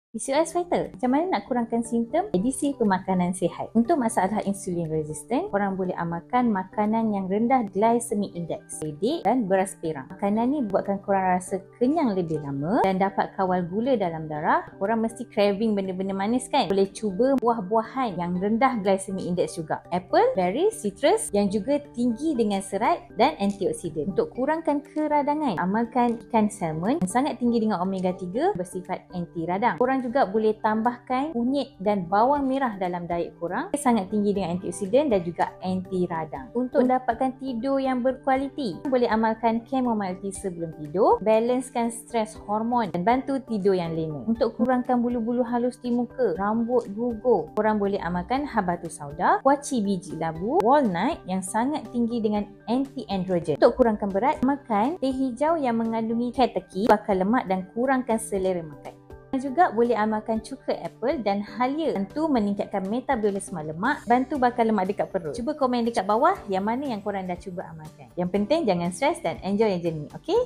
PCOS fighter, macam mana nak kurangkan simptom edisi pemakanan sihat. Untuk masalah insulin resistant, korang boleh amalkan makanan yang rendah glycemic index, ledek dan beras perang. Makanan ni buatkan korang rasa kenyang lebih lama dan dapat kawal gula dalam darah. Korang mesti craving benda-benda manis kan? Boleh cuba buah-buahan yang rendah glycemic index juga. Apple, berry, citrus yang juga tinggi dengan serat dan antioksidan. Untuk kurangkan keradangan, amalkan ikan salmon yang sangat tinggi dengan omega 3 bersifat anti radang. Korang juga boleh tambahkan kunyit dan bawang merah dalam diet korang, sangat tinggi dengan antioksidan dan juga anti radang. Untuk mendapatkan tidur yang berkualiti, boleh amalkan chamomile tea sebelum tidur, balancekan stres hormon dan bantu tidur yang lena. Untuk kurangkan bulu-bulu halus di muka, rambut gugur, korang boleh amalkan habatus sauda, kuaci biji labu, walnut yang sangat tinggi dengan anti-androgen. Untuk kurangkan berat, makan teh hijau yang mengandungi catechin, bakar lemak dan kurangkan selera makan. Juga boleh amalkan cuka apple dan halia, bantu meningkatkan metabolisme lemak, bantu bakar lemak dekat perut. Cuba komen dekat bawah yang mana yang korang dah cuba amalkan. Yang penting jangan stres dan enjoy your journey, okay?